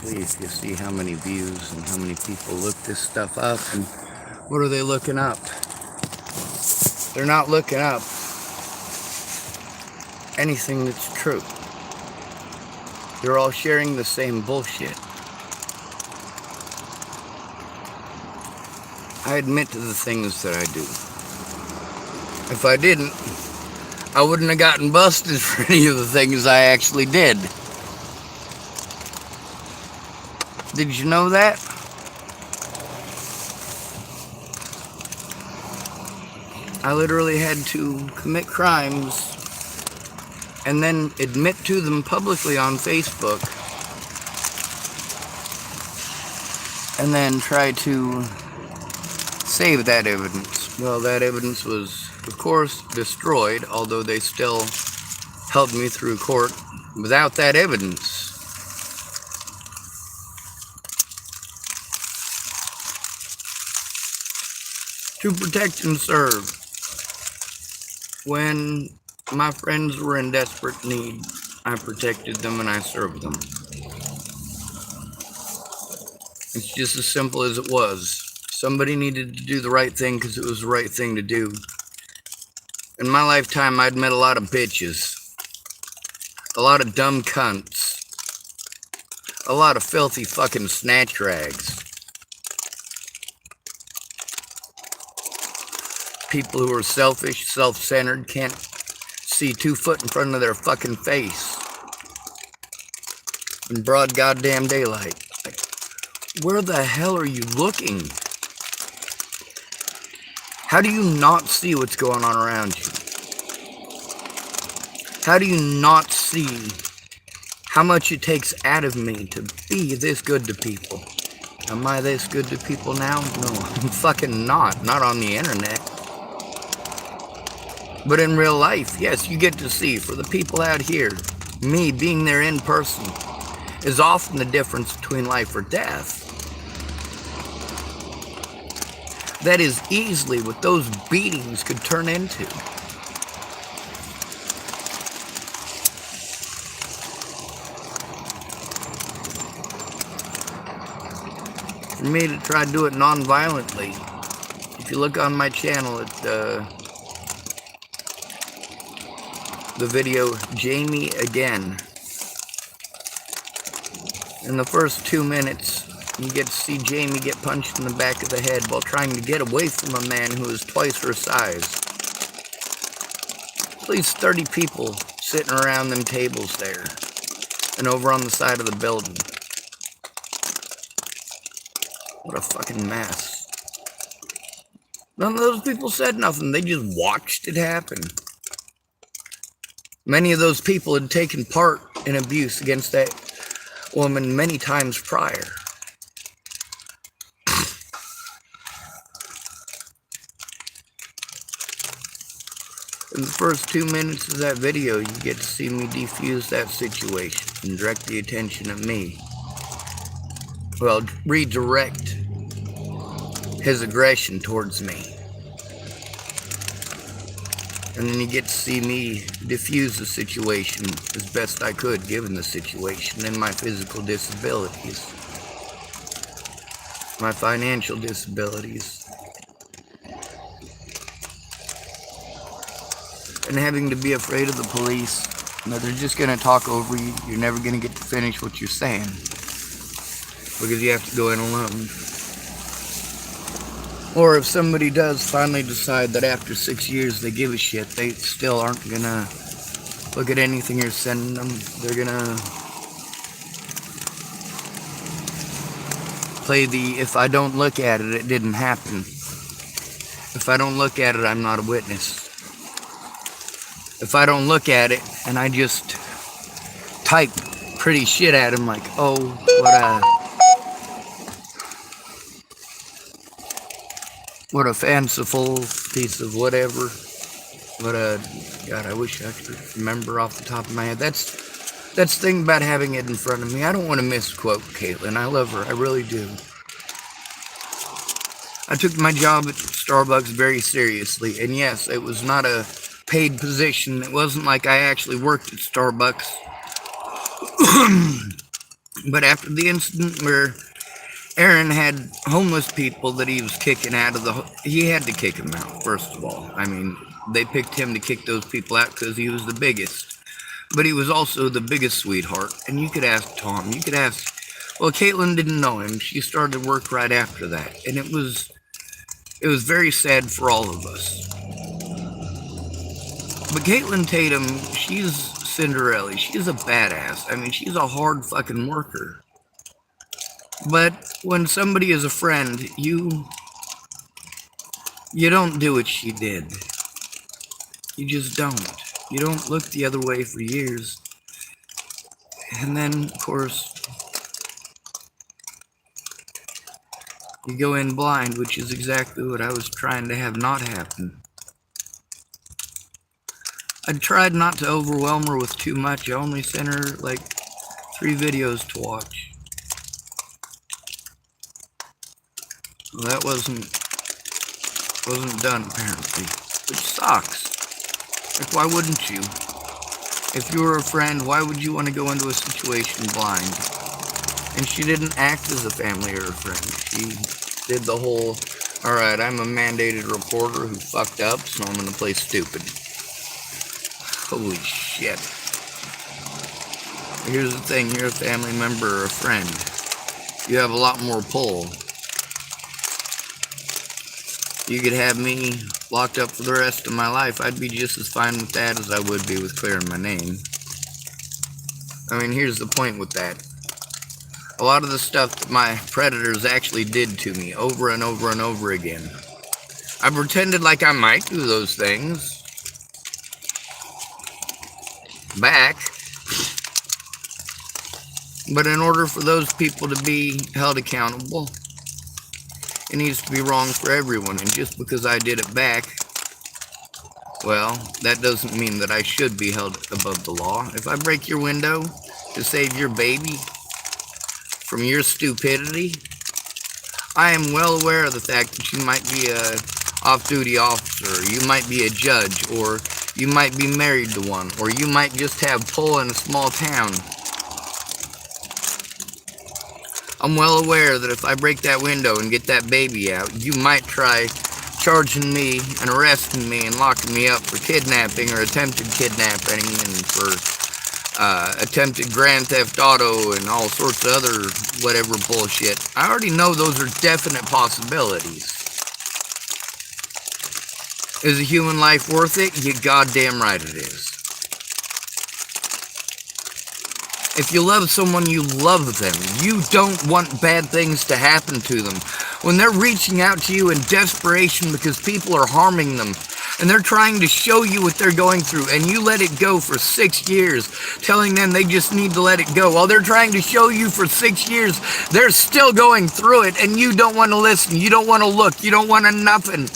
obviously, if you see how many views and how many people look this stuff up, and what are they looking up? They're not looking up anything that's true. They're all sharing the same bullshit. I admit to the things that I do. If I didn't, I wouldn't have gotten busted for any of the things I actually did. Did you know that? I literally had to commit crimes and then admit to them publicly on Facebook, and then try to save that evidence. Well, that evidence was, of course, destroyed, although they still held me through court without that evidence. To protect and serve. When my friends were in desperate need, I protected them and I served them. It's just as simple as it was. Somebody needed to do the right thing because it was the right thing to do. In my lifetime, I'd met a lot of bitches, a lot of dumb cunts, a lot of filthy fucking snatch rags. People who are selfish, self-centered, can't see 2 foot in front of their fucking face in broad goddamn daylight. Like, where the hell are you looking? How do you not see what's going on around you? How do you not see how much it takes out of me to be this good to people? Am I this good to people now? No, I'm fucking not. Not on the internet. But in real life, yes, you get to see, for the people out here, me being there in person is often the difference between life or death. That is easily what those beatings could turn into. For me to try to do it non-violently, if you look on my channel at the video Jamie Again, in the first 2 minutes you get to see Jamie get punched in the back of the head while trying to get away from a man who is twice her size. At least 30 people sitting around them tables there and over on the side of the building. What a fucking mess. None of those people said nothing, they just watched it happen. Many of those people had taken part in abuse against that woman many times prior. In the first 2 minutes of that video, you get to see me defuse that situation and direct the attention of me. Well, redirect his aggression towards me. And then you get to see me diffuse the situation as best I could, given the situation and my physical disabilities, my financial disabilities, and having to be afraid of the police, that they're just going to talk over you. You're never going to get to finish what you're saying because you have to go in alone. Or if somebody does finally decide that after 6 years they give a shit, they still aren't gonna look at anything you're sending them. They're gonna play the, if I don't look at it, it didn't happen. If I don't look at it, I'm not a witness. If I don't look at it and I just type pretty shit at him like, oh, what a fanciful piece of whatever. God, I wish I could remember off the top of my head. That's the thing about having it in front of me. I don't want to misquote Kaitlynne. I love her. I really do. I took my job at Starbucks very seriously. And yes, it was not a paid position. It wasn't like I actually worked at Starbucks. But after the incident where Aaron had homeless people that he was kicking out of he had to kick them out, first of all. I mean, they picked him to kick those people out because he was the biggest. But he was also the biggest sweetheart. And you could ask Tom, you could ask, well, Kaitlynne didn't know him. She started work right after that. And it was very sad for all of us. But Kaitlynne Tatum, she's Cinderella. She's a badass. I mean, she's a hard fucking worker. But when somebody is a friend, you don't do what she did. You just don't. You don't look the other way for years. And then, of course, you go in blind, which is exactly what I was trying to have not happen. I tried not to overwhelm her with too much. I only sent her like 3 videos to watch. Well, that wasn't done apparently, which sucks. Like, why wouldn't you? If you were a friend, why would you want to go into a situation blind? And she didn't act as a family or a friend. She did the whole, alright, I'm a mandated reporter who fucked up, so I'm gonna play stupid. Holy shit. Here's the thing, you're a family member or a friend. You have a lot more pull. You could have me locked up for the rest of my life. I'd be just as fine with that as I would be with clearing my name. I mean, here's the point with that. A lot of the stuff that my predators actually did to me over and over and over again. I pretended like I might do those things back. But in order for those people to be held accountable, it needs to be wrong for everyone. And just because I did it back, well, that doesn't mean that I should be held above the law. If I break your window to save your baby from your stupidity, I am well aware of the fact that you might be a off-duty officer, you might be a judge, or you might be married to one, or you might just have pull in a small town. I'm well aware that if I break that window and get that baby out, you might try charging me and arresting me and locking me up for kidnapping or attempted kidnapping and for attempted grand theft auto and all sorts of other whatever bullshit. I already know those are definite possibilities. Is a human life worth it? You goddamn right it is. If you love someone, you love them. You don't want bad things to happen to them. When they're reaching out to you in desperation because people are harming them, and they're trying to show you what they're going through, and you let it go for 6 years, telling them they just need to let it go. While they're trying to show you for 6 years, they're still going through it, and you don't want to listen, you don't want to look, you don't want to nothing.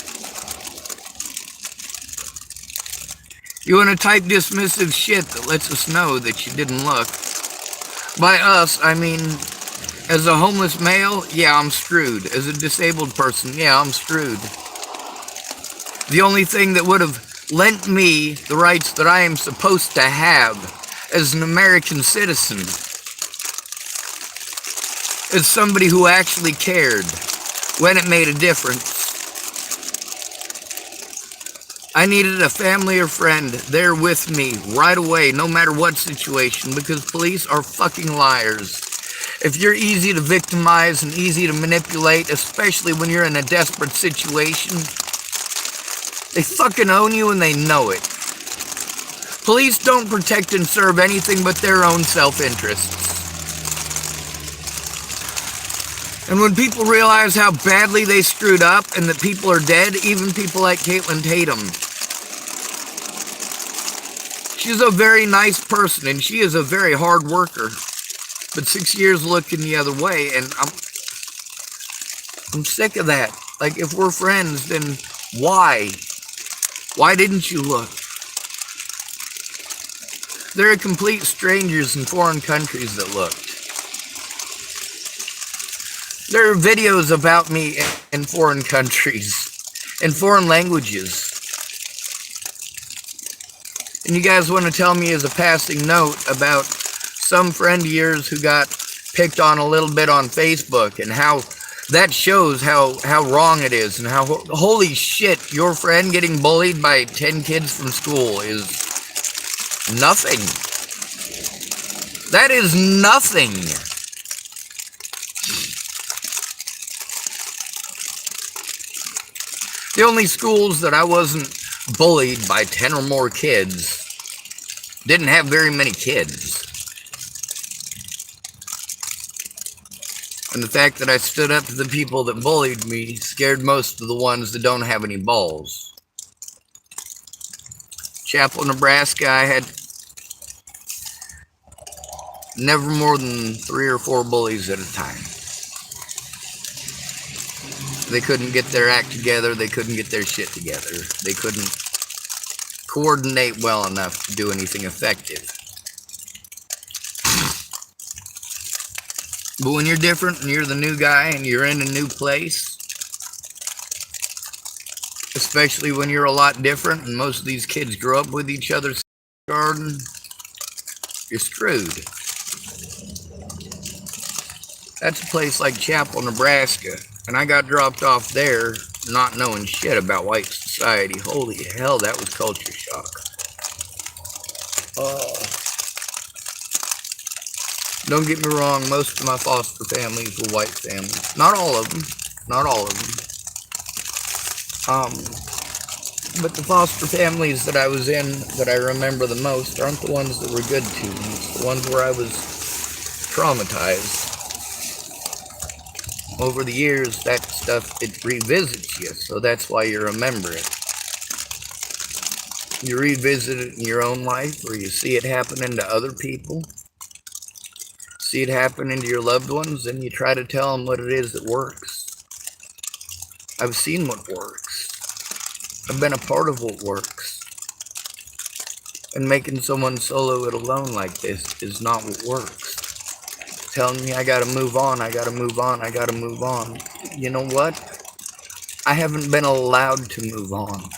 You want to type dismissive shit that lets us know that you didn't look. By us, I mean, as a homeless male, yeah, I'm screwed. As a disabled person, yeah, I'm screwed. The only thing that would have lent me the rights that I am supposed to have as an American citizen is somebody who actually cared when it made a difference. I needed a family or friend there with me right away, no matter what situation, because police are fucking liars. If you're easy to victimize and easy to manipulate, especially when you're in a desperate situation, they fucking own you and they know it. Police don't protect and serve anything but their own self-interests. And when people realize how badly they screwed up and that people are dead, even people like Kaitlynne Tatum, she's a very nice person and she is a very hard worker. But 6 years looking the other way, and I'm sick of that. Like, if we're friends, then why? Why didn't you look? There are complete strangers in foreign countries that looked. There are videos about me in foreign countries, in foreign languages. And you guys want to tell me as a passing note about some friend of yours who got picked on a little bit on Facebook, and how that shows how wrong it is, and how, holy shit, your friend getting bullied by 10 kids from school is nothing. That is nothing. The only schools that I wasn't bullied by 10 or more kids didn't have very many kids. And the fact that I stood up to the people that bullied me scared most of the ones that don't have any balls. Chapel, Nebraska, I had never more than 3 or 4 bullies at a time. They couldn't get their act together. They couldn't get their shit together. They couldn't coordinate well enough to do anything effective. But when you're different and you're the new guy and you're in a new place, especially when you're a lot different and most of these kids grow up with each other's garden, you're screwed. That's a place like Chapel, Nebraska, and I got dropped off there not knowing shit about white society. Holy hell, that was culture shock. Don't get me wrong, most of my foster families were white families. Not all of them. Not all of them. But the foster families that I was in that I remember the most aren't the ones that were good to me. It's the ones where I was traumatized. Over the years, that stuff, it revisits you, so that's why you remember it. You revisit it in your own life, or you see it happening to other people. See it happening to your loved ones, and you try to tell them what it is that works. I've seen what works. I've been a part of what works. And making someone solo it alone like this is not what works. Telling me I gotta move on, I gotta move on, I gotta move on. You know what? I haven't been allowed to move on.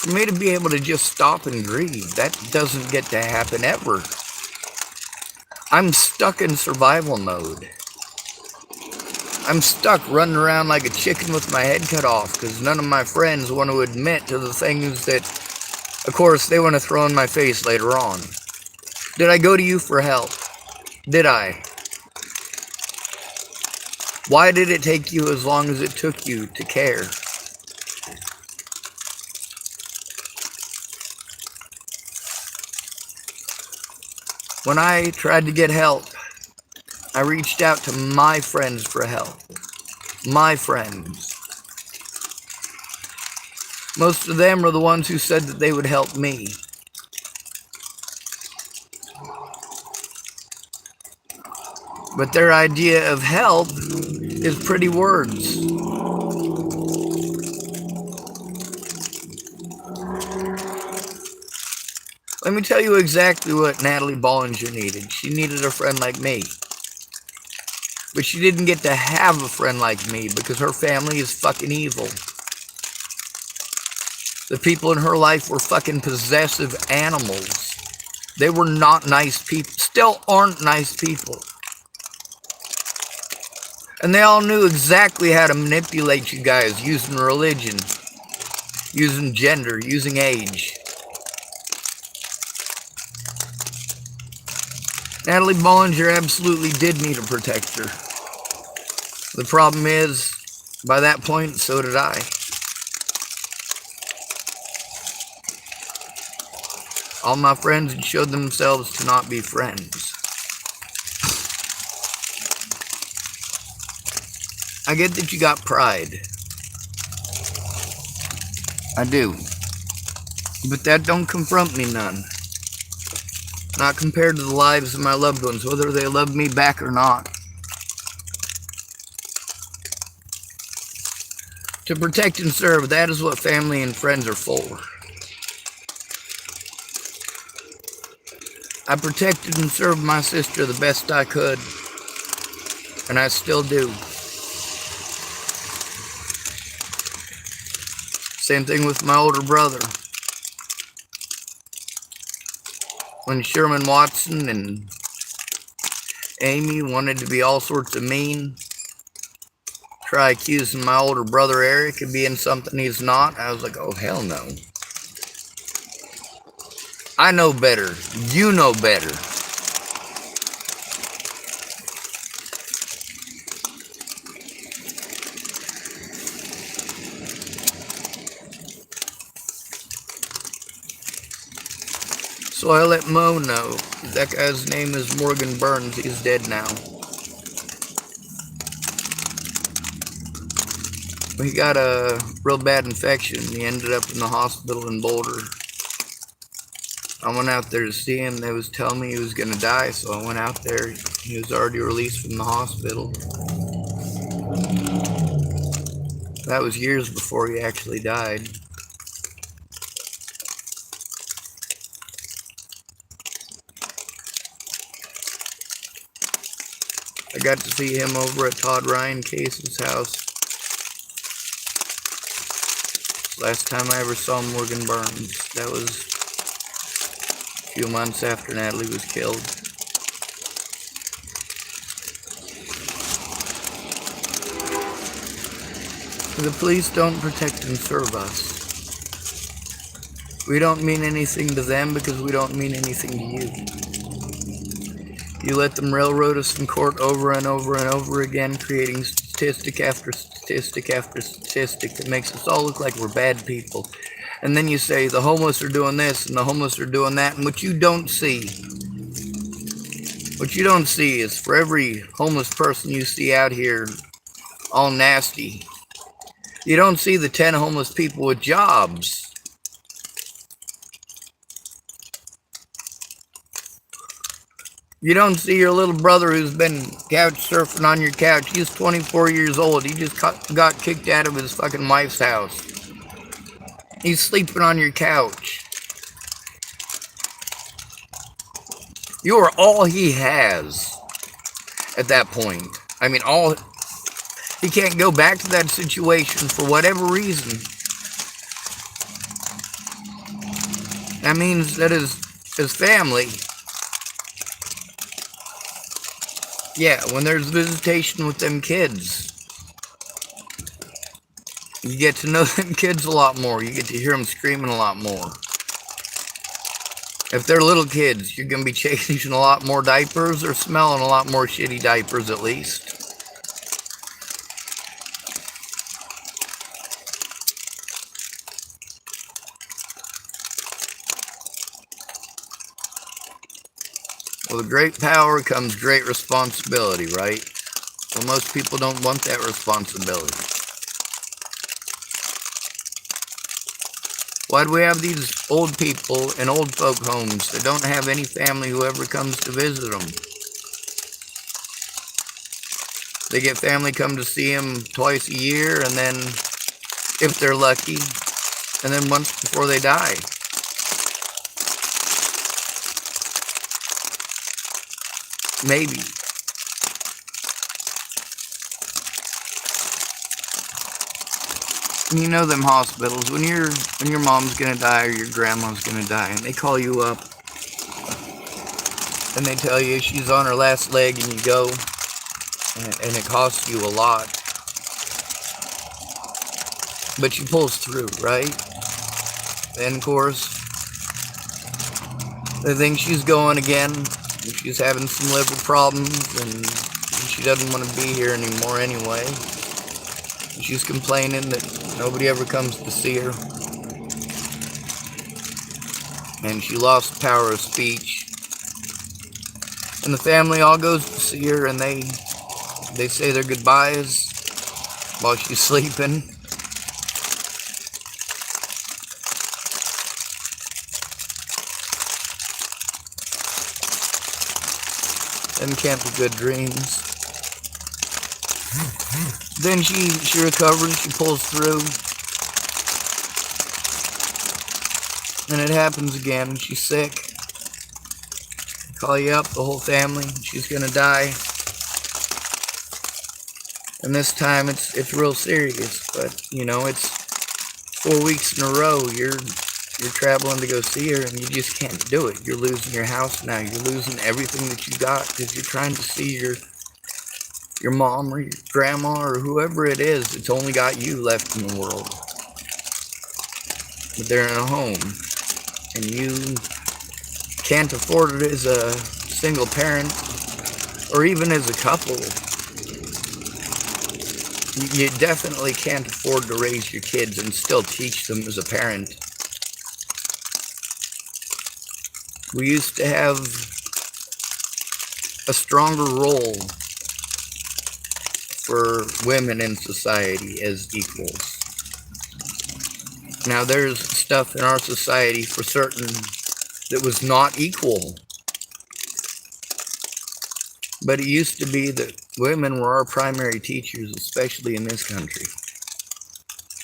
For me to be able to just stop and grieve, that doesn't get to happen ever. I'm stuck in survival mode. I'm stuck running around like a chicken with my head cut off because none of my friends want to admit to the things that, of course, they want to throw in my face later on. Did I go to you for help? Did I? Why did it take you as long as it took you to care? When I tried to get help, I reached out to my friends for help. My friends. Most of them are the ones who said that they would help me. But their idea of help is pretty words. Let me tell you exactly what Natalie Bollinger needed. She needed a friend like me. But she didn't get to have a friend like me because her family is fucking evil. The people in her life were fucking possessive animals. They were not nice people. Still aren't nice people. And they all knew exactly how to manipulate you guys using religion, using gender, using age. Natalie Bollinger absolutely did need a protector. The problem is, by that point, so did I. All my friends had showed themselves to not be friends. I get that you got pride. I do. But that don't confront me none. Not compared to the lives of my loved ones, whether they love me back or not. To protect and serve, that is what family and friends are for. I protected and served my sister the best I could, and I still do. Same thing with my older brother. when Sherman Watson and Amy wanted to be all sorts of mean, try accusing my older brother Eric of being something he's not, I was like, oh, hell no. I know better. You know better. So I let Mo know. That guy's name is Morgan Burns. He's dead now. He got a real bad infection. He ended up in the hospital in Boulder. I went out there to see him. They was telling me he was going to die, so I went out there. He was already released from the hospital. That was years before he actually died. I got to see him over at Todd Ryan Case's house. Last time I ever saw Morgan Burns. That was a few months after Natalie was killed. The police don't protect and serve us. We don't mean anything to them because we don't mean anything to you. You let them railroad us in court over and over and over again, creating statistic after statistic after statistic that makes us all look like we're bad people. And then you say the homeless are doing this and the homeless are doing that, and what you don't see is for every homeless person you see out here all nasty, you don't see the 10 homeless people with jobs. You don't see your little brother who's been couch surfing on your couch. He's 24 years old. He just got kicked out of his fucking wife's house. He's sleeping on your couch. You are all he has at that point. I mean, he can't go back to that situation for whatever reason. That means that his family, yeah, when there's visitation with them kids, you get to know them kids a lot more. You get to hear them screaming a lot more. If they're little kids, you're going to be changing a lot more diapers or smelling a lot more shitty diapers at least. With great power comes great responsibility, right? Well, most people don't want that responsibility. Why do we have these old people in old folk homes that don't have any family who ever comes to visit them? They get family come to see them twice a year, and then, if they're lucky, and then once before they die. Maybe. You know them hospitals, when your mom's gonna die or your grandma's gonna die, and they call you up and they tell you she's on her last leg, and you go, and it costs you a lot, but she pulls through, right? Then of course they think she's going again. She's having some liver problems, and she doesn't want to be here anymore anyway. She's complaining that nobody ever comes to see her. And she lost the power of speech. And the family all goes to see her, and they say their goodbyes while she's sleeping. Them can't be good dreams. Then she recovers, she pulls through, and it happens again. She's sick. They call you up, the whole family. She's gonna die, and this time it's real serious. But you know, it's 4 weeks in a row. You're You're traveling to go see her and you just can't do it. You're losing your house now. You're losing everything that you got because you're trying to see your mom or your grandma or whoever it is. It's only got you left in the world. But they're in a home and you can't afford it as a single parent or even as a couple. You definitely can't afford to raise your kids and still teach them as a parent. We used to have a stronger role for women in society as equals. Now there's stuff in our society for certain that was not equal. But it used to be that women were our primary teachers, especially in this country.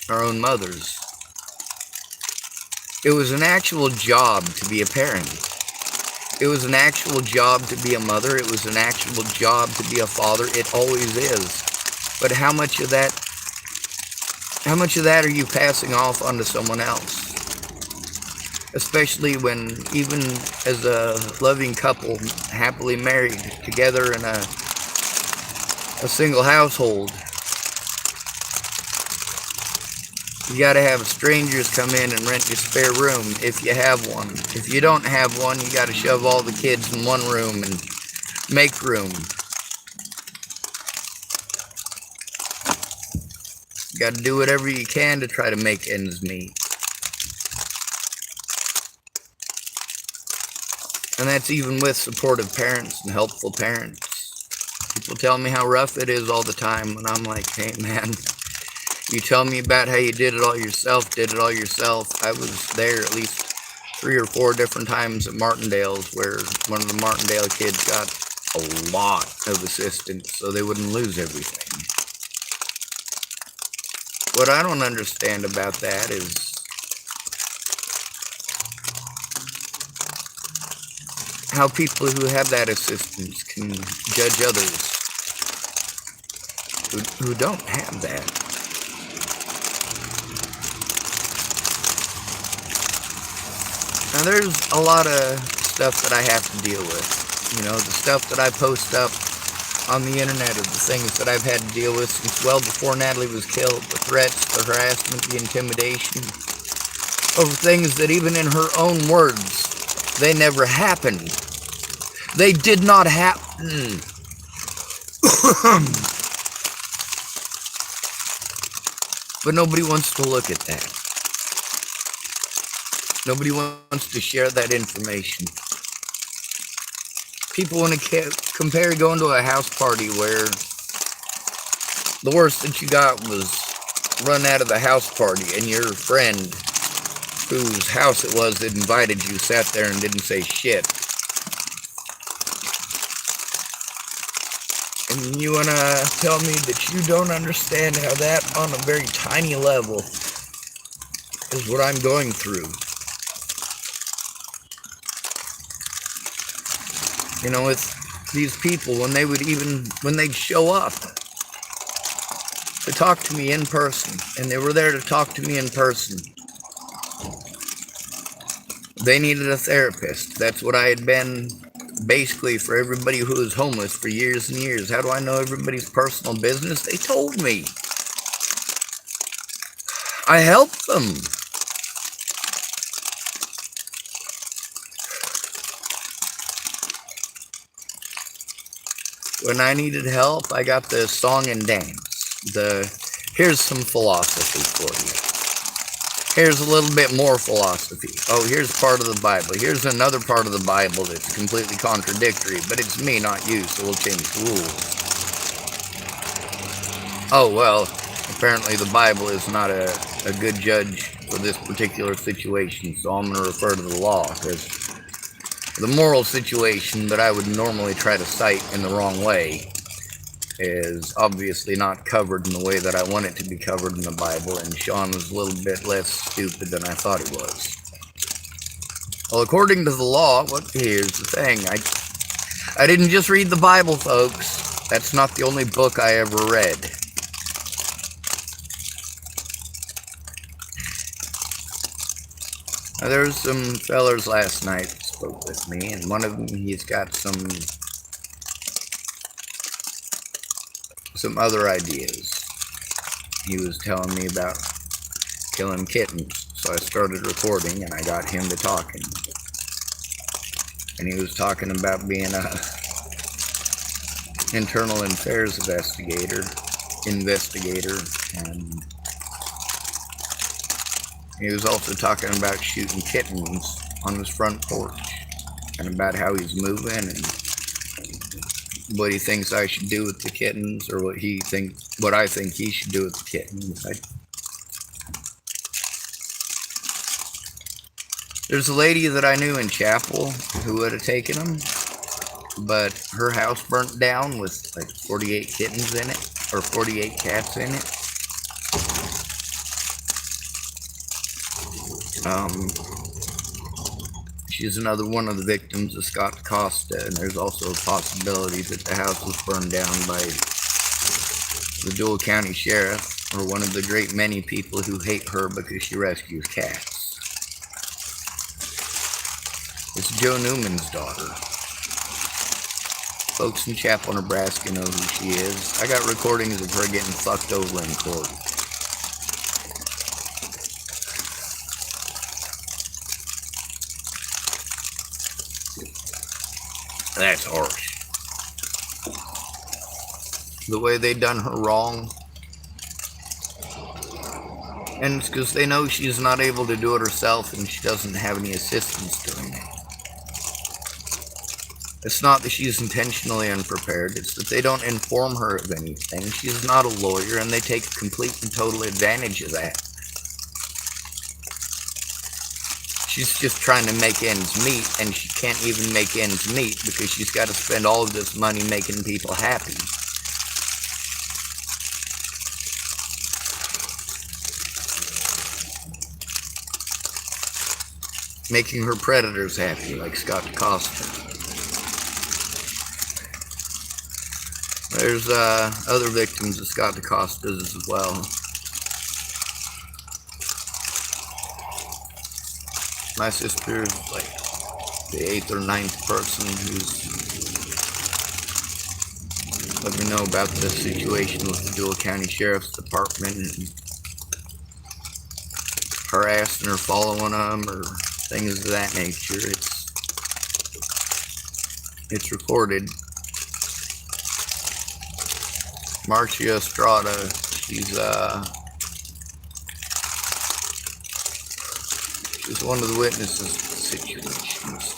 Our own mothers. It was an actual job to be a parent. It was an actual job to be a mother. It was an actual job to be a father. It always is. But how much of that are you passing off onto someone else? Especially when, even as a loving couple, happily married together in a single household, you gotta have strangers come in and rent your spare room if you have one. If you don't have one, you gotta shove all the kids in one room and make room. You gotta do whatever you can to try to make ends meet. And that's even with supportive parents and helpful parents. People tell me how rough it is all the time, and I'm like, hey man, you tell me about how you did it all yourself. I was there at least 3 or 4 different times at Martindale's where one of the Martindale kids got a lot of assistance so they wouldn't lose everything. What I don't understand about that is how people who have that assistance can judge others who don't have that. Now there's a lot of stuff that I have to deal with. You know, the stuff that I post up on the internet are the things that I've had to deal with since well before Natalie was killed. The threats, the harassment, the intimidation, over things that even in her own words, they never happened. They did not happen. But nobody wants to look at that. Nobody wants to share that information. People want to compare going to a house party where the worst that you got was run out of the house party and your friend, whose house it was that invited you, sat there and didn't say shit. And you want to tell me that you don't understand how that, on a very tiny level, is what I'm going through. You know, with these people, when they'd show up to talk to me in person, and they were there to talk to me in person, they needed a therapist. That's what I had been basically for everybody who was homeless for years and years. How do I know everybody's personal business? They told me. I helped them. When I needed help, I got the song and dance. Here's some philosophy for you. Here's a little bit more philosophy. Oh, here's part of the Bible. Here's another part of the Bible that's completely contradictory, but it's me, not you, so we'll change the rules. Oh, well, apparently the Bible is not a good judge for this particular situation, so I'm going to refer to the law, because the moral situation that I would normally try to cite in the wrong way is obviously not covered in the way that I want it to be covered in the Bible, and Shawn was a little bit less stupid than I thought he was. Well, according to the law, here's the thing. I didn't just read the Bible, folks. That's not the only book I ever read. Now, there's some fellers last night that spoke with me, and one of them, he's got some other ideas. He was telling me about killing kittens, so I started recording, and I got him to talking. And he was talking about being a internal affairs investigator, and he was also talking about shooting kittens on his front porch, and about how he's moving, and what he thinks I should do with the kittens, or what I think he should do with the kittens. There's a lady that I knew in Chapel who would have taken them, but her house burnt down with like 48 kittens in it, or 48 cats in it. She's another one of the victims of Scott Costa, and there's also a possibility that the house was burned down by the Dual County Sheriff, or one of the great many people who hate her because she rescues cats. It's Joe Newman's daughter. Folks in Chapel, Nebraska know who she is. I got recordings of her getting fucked over in court. That's harsh. The way they done her wrong. And it's because they know she's not able to do it herself, and she doesn't have any assistance doing it. It's not that she's intentionally unprepared, it's that they don't inform her of anything. She's not a lawyer, and they take complete and total advantage of that. She's just trying to make ends meet, and she can't even make ends meet because she's got to spend all of this money making people happy. Making her predators happy, like Scott Costa. There's other victims of Scott DaCosta's as well. My sister is like the 8th or 9th person who's let me know about the situation with the Dual County Sheriff's Department and harassing or following them or things of that nature. It's recorded. Marcia Estrada, she's one of the witnesses to the situations.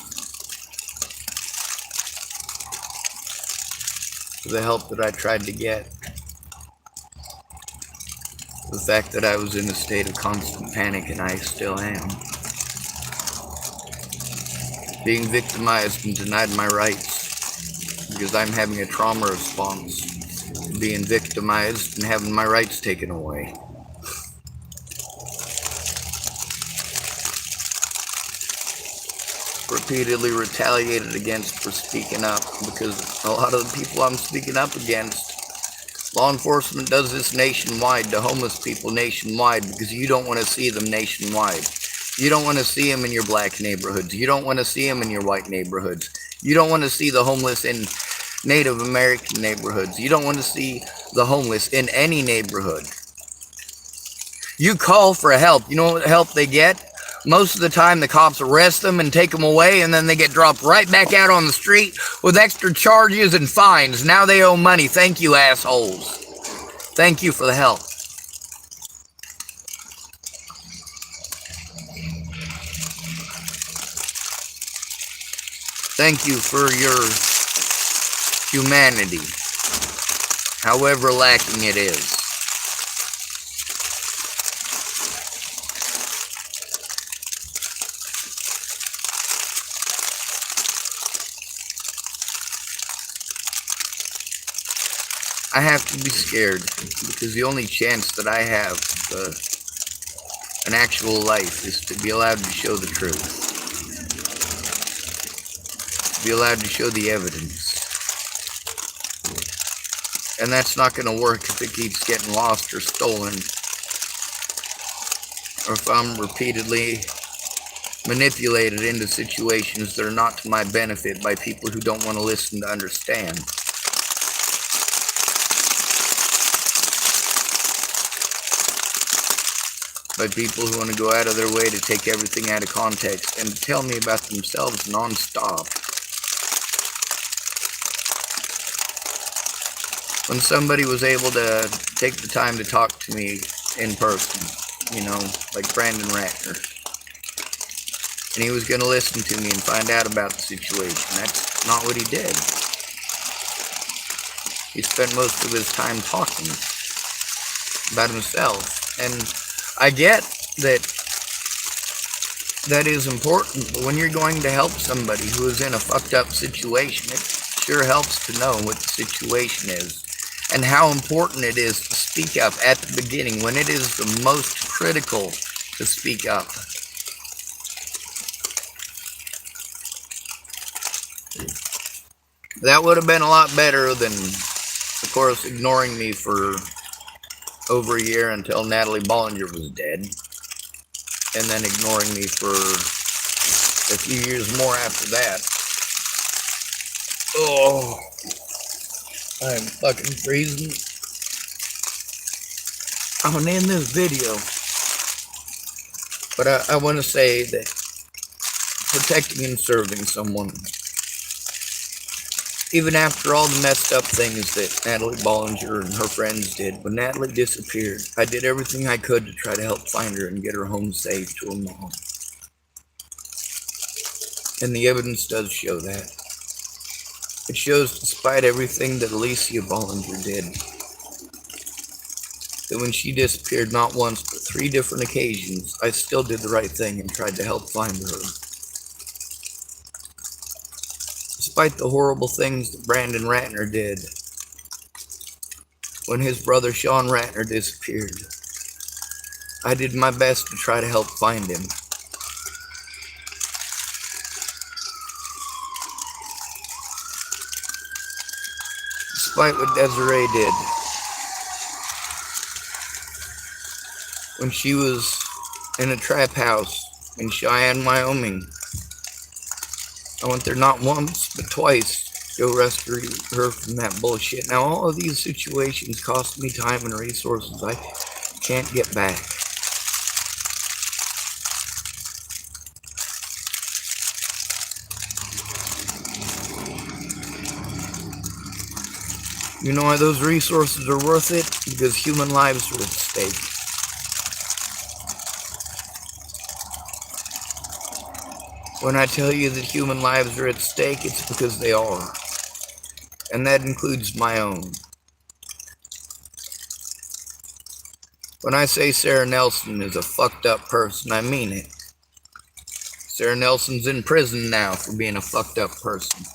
The help that I tried to get, the fact that I was in a state of constant panic, and I still am. Being victimized and denied my rights because I'm having a trauma response. Being victimized and having my rights taken away. Repeatedly retaliated against for speaking up, because a lot of the people I'm speaking up against, law enforcement does this nationwide to homeless people nationwide because you don't want to see them nationwide. You don't want to see them in your black neighborhoods. You don't want to see them in your white neighborhoods. You don't want to see the homeless in Native American neighborhoods. You don't want to see the homeless in any neighborhood. You call for help. You know what help they get? Most of the time the cops arrest them and take them away, and then they get dropped right back out on the street with extra charges and fines. Now they owe money. Thank you, assholes. Thank you for the help. Thank you for your humanity, however lacking it is. I have to be scared because the only chance that I have an actual life is to be allowed to show the truth. To be allowed to show the evidence. And that's not going to work if it keeps getting lost or stolen. Or if I'm repeatedly manipulated into situations that are not to my benefit by people who don't want to listen to understand. By people who want to go out of their way to take everything out of context and to tell me about themselves non-stop. When somebody was able to take the time to talk to me in person, you know, like Brandon Ratner, and he was going to listen to me and find out about the situation. That's not what he did. He spent most of his time talking about himself. And I get that that is important, but when you're going to help somebody who is in a fucked up situation, it sure helps to know what the situation is and how important it is to speak up at the beginning when it is the most critical to speak up. That would have been a lot better than, of course, ignoring me for over a year until Natalie Bollinger was dead, and then ignoring me for a few years more after that. Oh, I'm fucking freezing. I'm gonna end this video, but I want to say that protecting and serving someone, even after all the messed up things that Natalie Bollinger and her friends did, when Natalie disappeared, I did everything I could to try to help find her and get her home safe to her mom. And the evidence does show that. It shows, despite everything that Alicia Bollinger did, that when she disappeared not once but 3 different occasions, I still did the right thing and tried to help find her. Despite the horrible things that Brandon Ratner did when his brother Shawn Ratner disappeared, I did my best to try to help find him. Despite what Desiree did when she was in a trap house in Cheyenne, Wyoming, I went there not once, but twice to go rescue her from that bullshit. Now, all of these situations cost me time and resources I can't get back. You know why those resources are worth it? Because human lives are at stake. When I tell you that human lives are at stake, it's because they are. And that includes my own. When I say Sarah Nelson is a fucked up person, I mean it. Sarah Nelson's in prison now for being a fucked up person.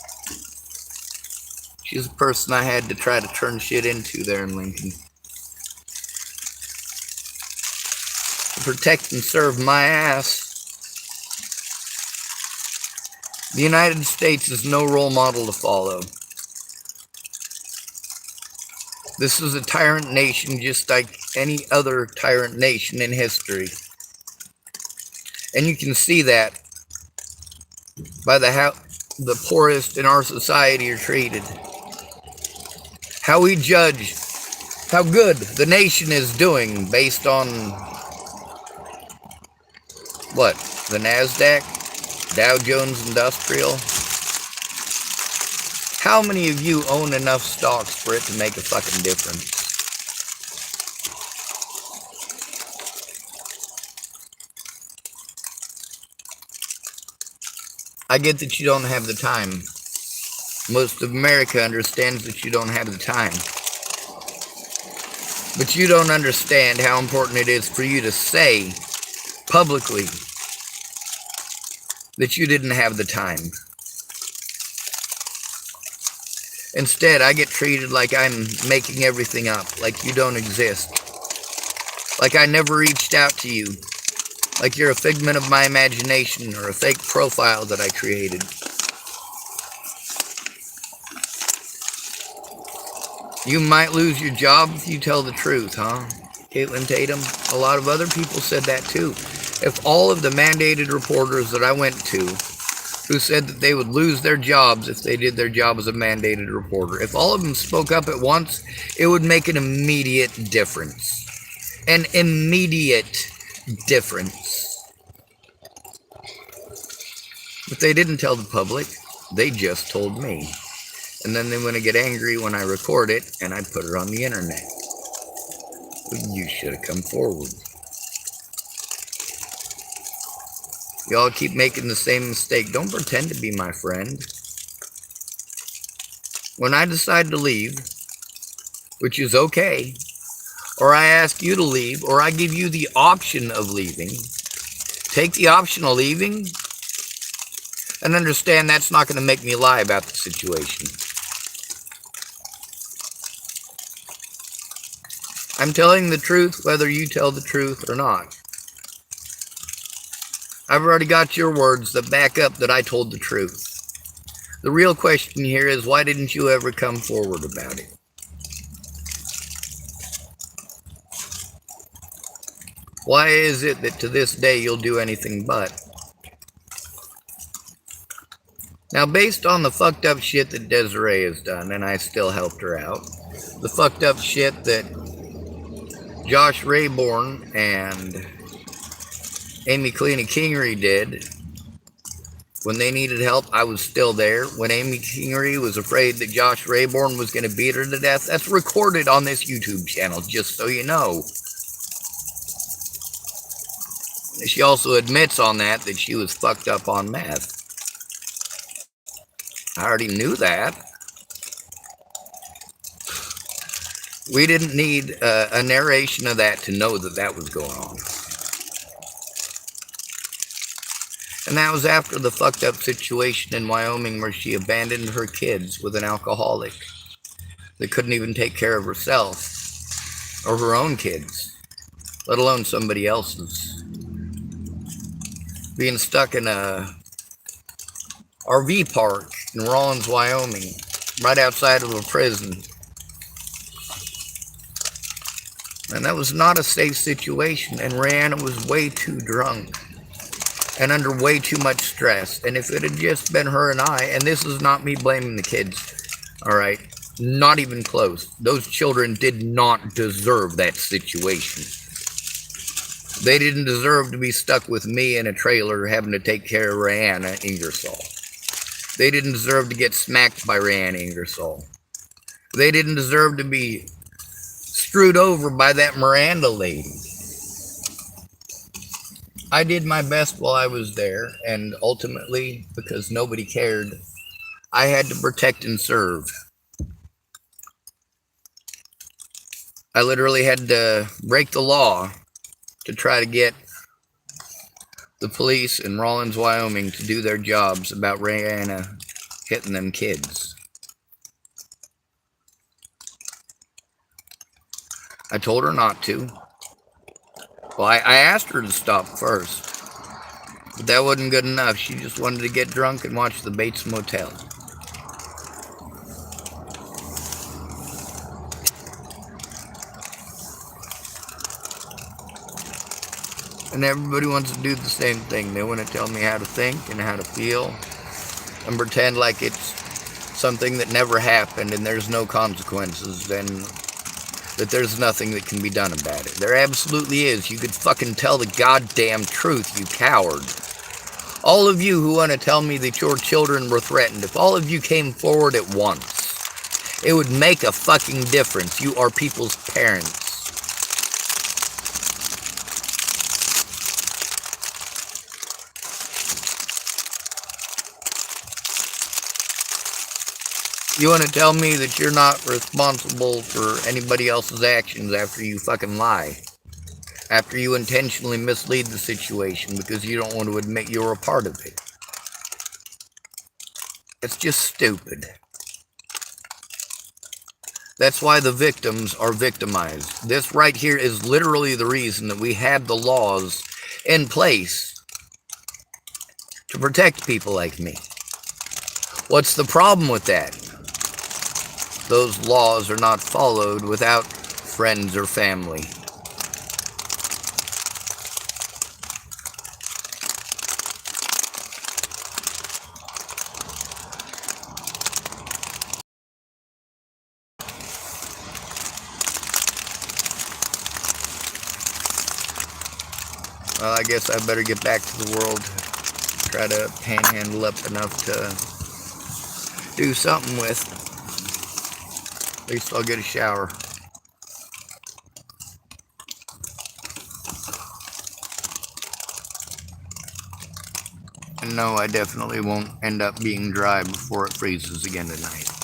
She's a person I had to try to turn shit into there in Lincoln. To protect and serve my ass. The United States is no role model to follow. This is a tyrant nation just like any other tyrant nation in history. And you can see that by how the poorest in our society are treated. How we judge how good the nation is doing based on what? The NASDAQ? Dow Jones Industrial? How many of you own enough stocks for it to make a fucking difference? I get that you don't have the time. Most of America understands that you don't have the time. But you don't understand how important it is for you to say publicly that you didn't have the time. Instead, I get treated like I'm making everything up, like you don't exist. Like I never reached out to you. Like you're a figment of my imagination or a fake profile that I created. You might lose your job if you tell the truth, huh? Kaitlynne Tatum, a lot of other people said that too. If all of the mandated reporters that I went to who said that they would lose their jobs if they did their job as a mandated reporter, if all of them spoke up at once, it would make an immediate difference. An immediate difference. But they didn't tell the public. They just told me. And then they want to get angry when I record it and I put it on the internet. You should have come forward. Y'all keep making the same mistake. Don't pretend to be my friend. When I decide to leave, which is okay, or I ask you to leave, or I give you the option of leaving, take the option of leaving and understand that's not going to make me lie about the situation. I'm telling the truth whether you tell the truth or not. I've already got your words that back up that I told the truth. The real question here is, why didn't you ever come forward about it? Why is it that to this day you'll do anything but? Now, based on the fucked up shit that Desiree has done, and I still helped her out, the fucked up shit that Josh Rayborn and Amy Kaitlynne Kingery did, when they needed help, I was still there. When Amy Kingery was afraid that Josh Rayborn was going to beat her to death, that's recorded on this YouTube channel, just so you know. She also admits on that she was fucked up on meth. I already knew that. We didn't need a narration of that to know that that was going on. And that was after the fucked up situation in Wyoming where she abandoned her kids with an alcoholic that couldn't even take care of herself or her own kids, let alone somebody else's. Being stuck in a RV park in Rawlins, Wyoming, right outside of a prison. And that was not a safe situation, and Rihanna was way too drunk and under way too much stress. And if it had just been her and I, and this is not me blaming the kids, all right, not even close. Those children did not deserve that situation. They didn't deserve to be stuck with me in a trailer having to take care of Rihanna Ingersoll. They didn't deserve to get smacked by Rihanna Ingersoll. They didn't deserve to be screwed over by that Miranda lady. I did my best while I was there, and ultimately, because nobody cared, I had to protect and serve. I literally had to break the law to try to get the police in Rawlins, Wyoming to do their jobs about Rihanna hitting them kids. I told her not to. Well, I asked her to stop first, but that wasn't good enough. She just wanted to get drunk and watch the Bates Motel. And everybody wants to do the same thing. They want to tell me how to think and how to feel and pretend like it's something that never happened and there's no consequences and that there's nothing that can be done about it. There absolutely is. You could fucking tell the goddamn truth, you coward. All of you who want to tell me that your children were threatened, if all of you came forward at once, it would make a fucking difference. You are people's parents. You want to tell me that you're not responsible for anybody else's actions after you fucking lie? After you intentionally mislead the situation because you don't want to admit you're a part of it? It's just stupid. That's why the victims are victimized. This right here is literally the reason that we have the laws in place to protect people like me. What's the problem with that? Those laws are not followed without friends or family. Well, I guess I better get back to the world. Try to panhandle up enough to do something with. At least I'll get a shower. And no, I definitely won't end up being dry before it freezes again tonight.